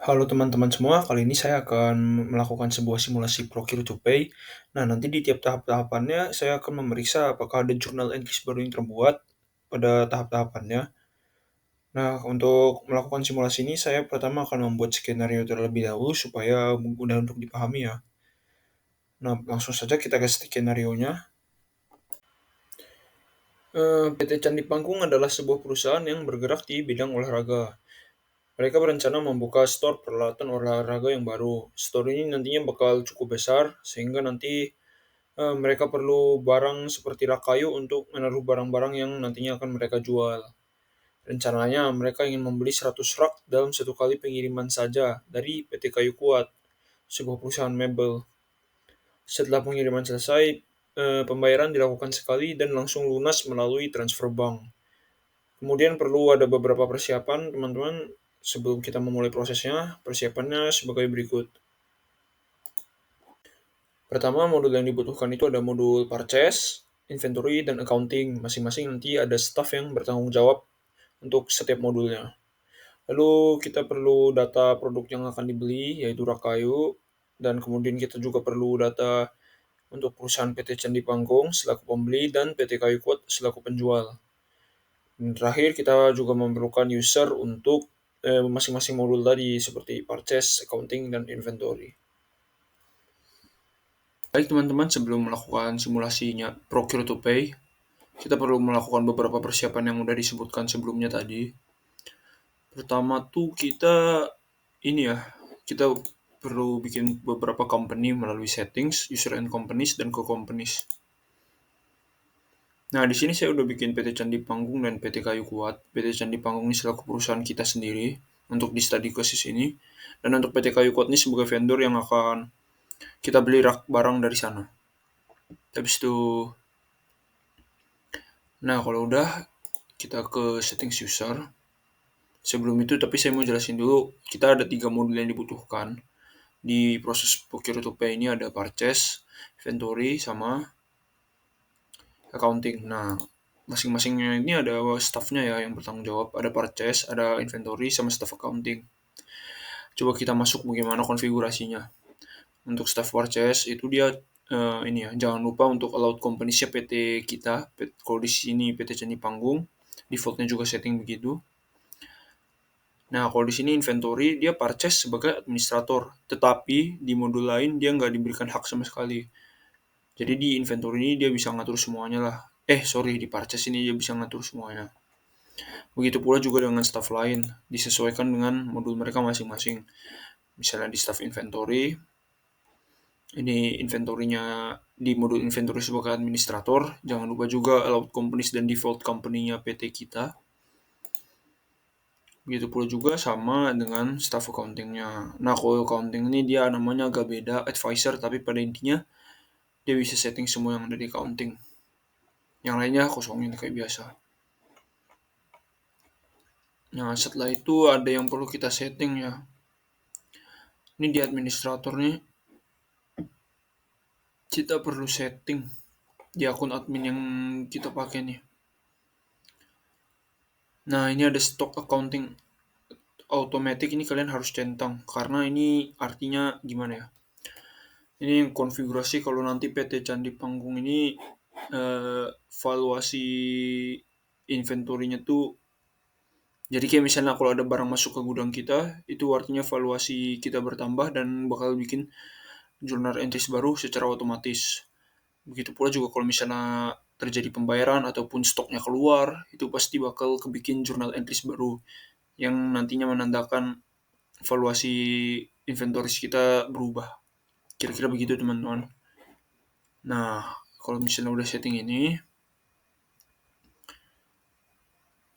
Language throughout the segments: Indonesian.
Halo teman-teman semua, kali ini saya akan melakukan sebuah simulasi Procure to Pay. Nah, nanti di tiap tahap-tahapannya saya akan memeriksa apakah ada journal entries baru yang terbuat pada tahap-tahapannya. Nah, untuk melakukan simulasi ini saya pertama akan membuat skenario terlebih dahulu supaya mudah untuk dipahami ya. Nah, langsung saja kita ke skenario-nya. PT Candi Panggung adalah sebuah perusahaan yang bergerak di bidang olahraga. Mereka berencana membuka store peralatan olahraga yang baru. Store ini nantinya bakal cukup besar, sehingga nanti mereka perlu barang seperti rak kayu untuk menaruh barang-barang yang nantinya akan mereka jual. Rencananya mereka ingin membeli 100 rak dalam satu kali pengiriman saja dari PT Kayu Kuat, sebuah perusahaan mebel. Setelah pengiriman selesai, pembayaran dilakukan sekali dan langsung lunas melalui transfer bank. Kemudian perlu ada beberapa persiapan, teman-teman, sebelum kita memulai prosesnya. Persiapannya sebagai berikut. Pertama, modul yang dibutuhkan itu ada modul purchase, inventory, dan accounting. Masing-masing nanti ada staff yang bertanggung jawab untuk setiap modulnya. Lalu kita perlu data produk yang akan dibeli, yaitu rak kayu, dan kemudian kita juga perlu data untuk perusahaan PT Candi Panggung selaku pembeli dan PT Kayu Kuat selaku penjual. Dan terakhir kita juga memerlukan user untuk masing-masing modul tadi seperti purchase, accounting, dan inventory. Baik teman-teman, sebelum melakukan simulasinya Procure to Pay, kita perlu melakukan beberapa persiapan yang udah disebutkan sebelumnya tadi. Pertama tuh kita perlu bikin beberapa company melalui settings, user and companies, dan co-companies. Nah, di sini saya udah bikin PT Candi Panggung dan PT Kayu Kuat. PT Candi Panggung ini selaku perusahaan kita sendiri untuk di study kasus ini. Dan untuk PT Kayu Kuat ini sebagai vendor yang akan kita beli rak barang dari sana. Habis itu, nah kalau udah kita ke settings user. Sebelum itu tapi saya mau jelasin dulu, kita ada 3 modul yang dibutuhkan. Di proses procure to pay ini ada purchase, inventory, sama accounting. Nah, masing-masingnya ini ada staffnya ya yang bertanggung jawab. Ada purchase, ada inventory, sama staff accounting. Coba kita masuk bagaimana konfigurasinya. Untuk staff purchase itu dia ini ya, jangan lupa untuk allowed companies-nya PT kita. Kalau di sini PT Candi Panggung, defaultnya juga setting begitu. Nah, kalau di sini inventory dia purchase sebagai administrator, tetapi di modul lain dia nggak diberikan hak sama sekali. Jadi di inventory ini dia bisa ngatur semuanya lah. Di purchase ini dia bisa ngatur semuanya. Begitu pula juga dengan staff lain, disesuaikan dengan modul mereka masing-masing. Misalnya di staff inventory, ini inventory-nya di modul inventory sebagai administrator, jangan lupa juga allowed companies dan default company-nya PT kita. Begitu pula juga sama dengan staff accounting-nya. Nah, kalau accounting ini dia namanya agak beda, advisor, tapi pada intinya dia bisa setting semua yang ada di accounting. Yang lainnya kosongin kayak biasa. Nah, setelah itu ada yang perlu kita setting ya. Ini di administrator nih, kita perlu setting di akun admin yang kita pakai nih. Nah, ini ada stock accounting automatic, ini kalian harus centang karena ini artinya gimana ya? Ini yang konfigurasi kalau nanti PT Candi Panggung ini valuasi inventory-nya tuh, jadi kayak misalnya kalau ada barang masuk ke gudang kita, itu artinya valuasi kita bertambah dan bakal bikin journal entries baru secara otomatis. Begitu pula juga kalau misalnya terjadi pembayaran ataupun stoknya keluar, itu pasti bakal kebikin journal entries baru yang nantinya menandakan valuasi inventories kita berubah. Kira-kira begitu teman-teman. Nah, kalau misalnya udah setting ini,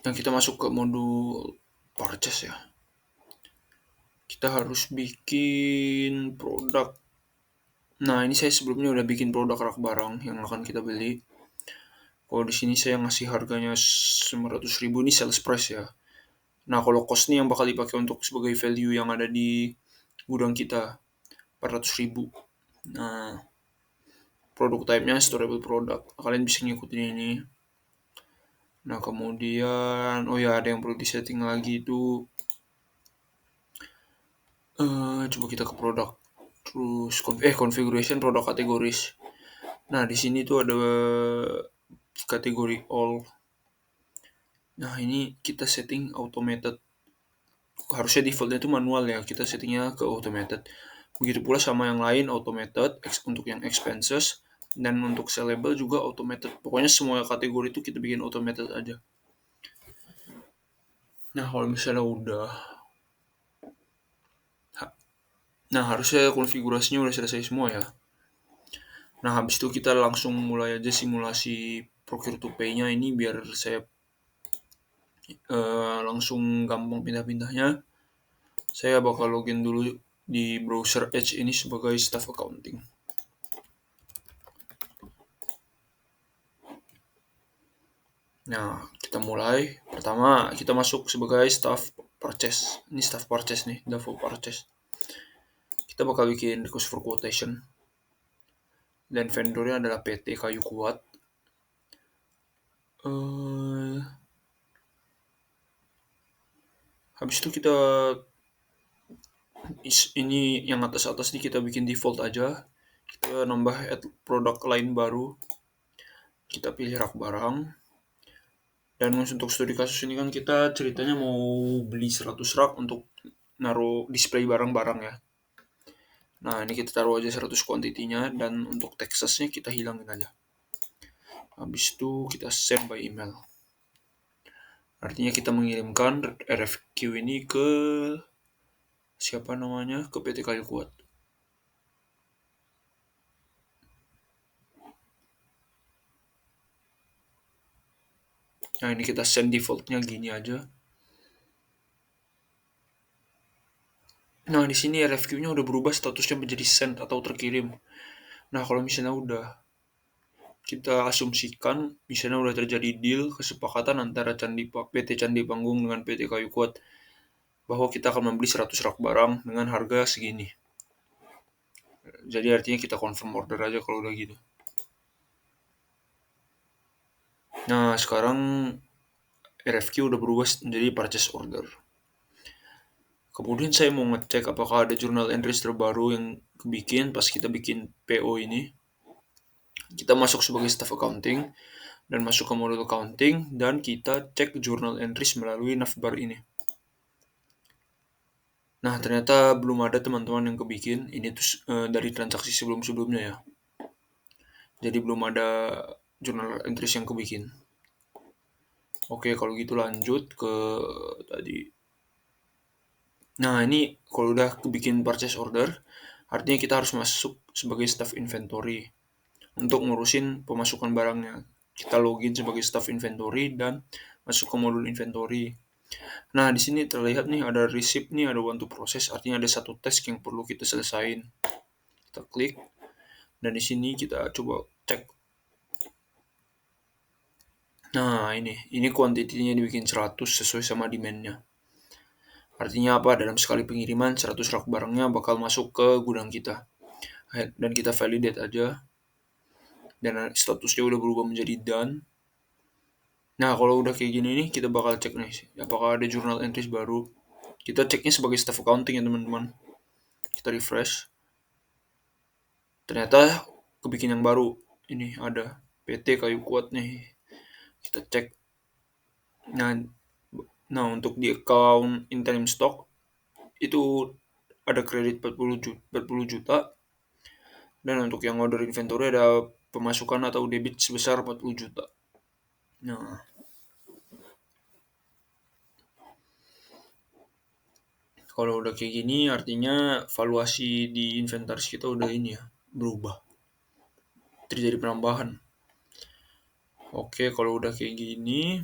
yang kita masuk ke modul purchase ya. Kita harus bikin produk. Nah, ini saya sebelumnya udah bikin produk rak barang yang akan kita beli. Kalau di sini saya ngasih harganya 900.000 ini sales price ya. Nah, kalau cost nih yang bakal dipakai untuk sebagai value yang ada di gudang kita 400.000. Nah, produk type-nya storable product. Kalian bisa ngikutin ini. Nah, kemudian ada yang perlu disetting lagi itu Coba kita ke produk. Terus configuration produk categories. Nah, di sini tuh ada kategori all. Nah, ini kita setting automated. Harusnya defaultnya itu manual ya, kita settingnya ke automated. Begitu pula sama yang lain automated untuk yang expenses, dan untuk sellable juga automated. Pokoknya semua kategori itu kita bikin automated aja. Nah, kalau misalnya udah, nah harusnya konfigurasinya udah selesai semua ya. Nah, habis itu kita langsung mulai aja simulasi procure to pay-nya ini biar saya langsung gampang pindah-pindahnya. Saya bakal login dulu di browser Edge ini sebagai staff accounting. Nah, kita mulai. Pertama, kita masuk sebagai staff purchase. Ini staff purchase nih, daftar purchase. Kita bakal bikin request for quotation. Dan vendornya adalah PT Kayu Kuat. Habis itu kita ini yang atas-atas nih kita bikin default aja. Kita nambah add produk lain baru. Kita pilih rak barang. Dan untuk studi kasus ini kan kita ceritanya mau beli 100 rak untuk naruh display barang-barang ya. Nah, ini kita taruh aja 100 kuantitinya, dan untuk Texasnya kita hilangin aja. Habis itu kita send by email. Artinya kita mengirimkan RFQ ini ke siapa namanya? Ke PT Kayu Kuat. Nah, ini kita send defaultnya gini aja. Nah, di sini RFQ-nya udah berubah statusnya menjadi send atau terkirim. Nah, kalau misalnya udah, kita asumsikan misalnya udah terjadi deal kesepakatan antara PT Candi Panggung dengan PT Kayu Kuat bahwa kita akan membeli 100 rak barang dengan harga segini. Jadi artinya kita confirm order aja kalau udah gitu. Nah, sekarang RFQ udah berubah menjadi purchase order. Kemudian saya mau ngecek apakah ada journal entries terbaru yang kebikin pas kita bikin PO ini. Kita masuk sebagai staff accounting dan masuk ke modul accounting, dan kita cek journal entries melalui navbar ini. Nah, ternyata belum ada teman-teman yang kebikin. Ini tuh dari transaksi sebelum-sebelumnya ya. Jadi belum ada journal entries yang kebikin. Oke, kalau gitu lanjut ke tadi. Nah, ini kalau udah kebikin purchase order, artinya kita harus masuk sebagai staff inventory untuk ngurusin pemasukan barangnya. Kita login sebagai staff inventory dan masuk ke modul inventory. Nah, di sini terlihat nih ada receipt nih, ada one to process, artinya ada satu task yang perlu kita selesain. Kita klik, dan di sini kita coba cek. Nah, ini kuantitinya dibikin 100 sesuai sama demand-nya. Artinya apa? Dalam sekali pengiriman 100 rak barangnya bakal masuk ke gudang kita. Dan kita validate aja. Dan statusnya udah berubah menjadi done. Nah, kalau udah kayak gini nih, kita bakal cek nih apakah ada journal entries baru. Kita ceknya sebagai staff accounting ya teman-teman. Kita refresh. Ternyata kebikin yang baru. Ini ada PT Kayu Kuat nih. Kita cek. Nah, untuk di account interim stock itu ada kredit 40 juta, dan untuk yang order inventory ada pemasukan atau debit sebesar 40 juta. Nah, kalau udah kayak gini artinya valuasi di inventaris kita udah ini ya, berubah. Terjadi penambahan. Oke, kalau udah kayak gini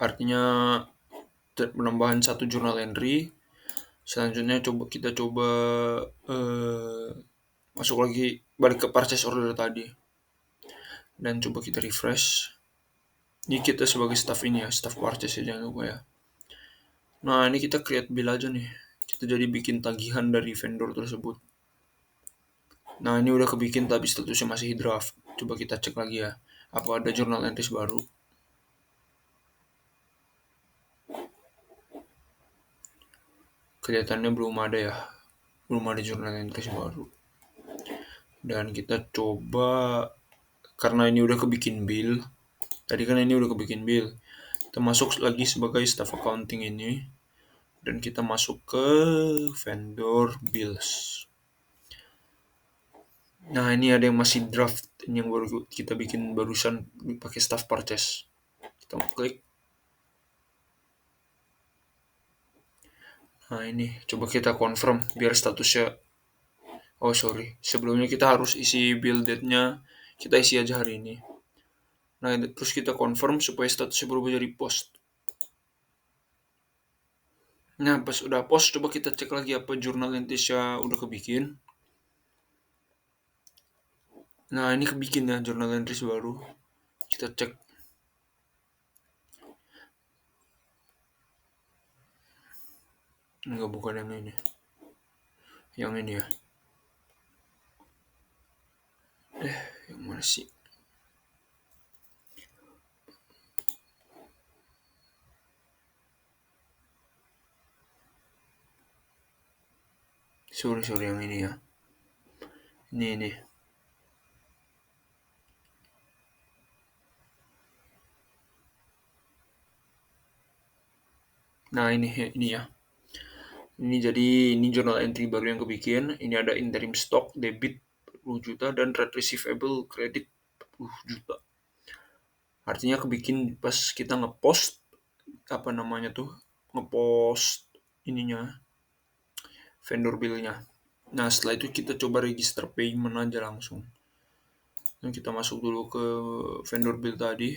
artinya penambahan satu journal entry. Selanjutnya kita coba masuk lagi, balik ke purchase order tadi, dan coba kita refresh. Ini kita sebagai staff ini ya, staff purchase ya, jangan lupa ya. Nah, ini kita create bill aja nih. Kita jadi bikin tagihan dari vendor tersebut. Nah, ini udah kebikin tapi statusnya masih draft. Coba kita cek lagi ya, apa ada journal entries baru. kelihatannya belum ada jurnal entries baru. Dan kita coba, karena ini udah kebikin bill, tadi kan ini udah kebikin bill, kita masuk lagi sebagai staff accounting ini, dan kita masuk ke vendor bills. Nah, ini ada yang masih draft, ini yang baru kita bikin barusan pakai staff purchase. Kita klik. Nah, ini coba kita confirm biar statusnya. Oh sorry, sebelumnya kita harus isi bill date-nya, kita isi aja hari ini. Nah, terus kita confirm supaya statusnya berubah jadi post. Nah, pas udah post, coba kita cek lagi apa jurnal entries-nya udah kebikin. Nah, ini kebikin ya jurnal entries baru. Kita cek. Enggak, bukan yang ini. Yang ini ya. Yang mana sih? Sorry yang ini ya. Ini. Nah, ini ya. Ini journal entry baru yang kebikin. Ini ada interim stock debit 40 juta dan trade receivable credit 40 juta. Artinya kebikin pas kita ngepost apa namanya tuh? Ngepost ininya vendor bill-nya. Nah, setelah itu kita coba register payment aja langsung. Dan kita masuk dulu ke vendor bill tadi.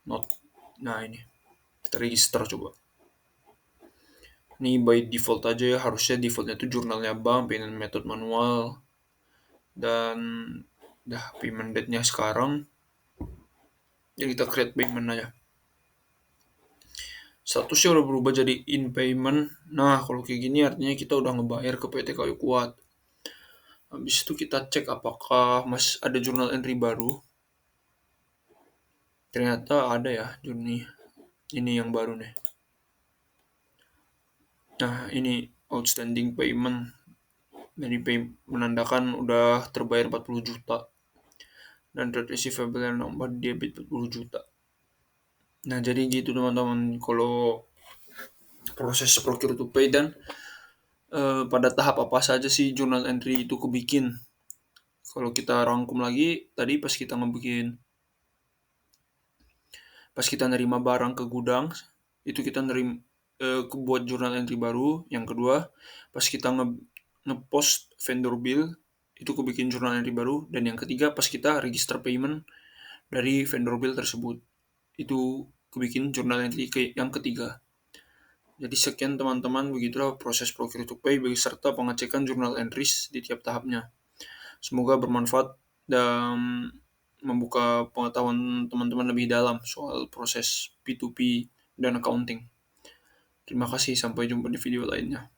Nah, ini. Kita register coba. Ini by default aja ya, harusnya defaultnya itu jurnalnya bank, payment method manual, dan payment date-nya sekarang. Jadi kita create payment aja. Statusnya udah berubah jadi in payment. Nah, kalau kayak gini artinya kita udah ngebayar ke PT Kayu Kuat. Habis itu kita cek apakah masih ada jurnal entry baru. Ternyata ada ya, ini yang baru nih. Nah, ini outstanding payment. Jadi menandakan udah terbayar 40 juta. Dan trade receivable yang nambah debit 40 juta. Nah, jadi gitu teman-teman. Kalau proses procure to pay dan pada tahap apa saja sih journal entry itu kebikin. Kalau kita rangkum lagi, tadi pas kita nerima barang ke gudang, itu kita buat jurnal entry baru. Yang kedua, pas kita ngepost vendor bill, itu kebikin jurnal entry baru. Dan yang ketiga, pas kita register payment dari vendor bill tersebut, itu kebikin jurnal entry yang ketiga. Jadi sekian teman-teman, begitulah proses procure to pay beserta pengecekan jurnal entries di tiap tahapnya. Semoga bermanfaat dan membuka pengetahuan teman-teman lebih dalam soal proses P2P dan accounting. Terima kasih, sampai jumpa di video lainnya.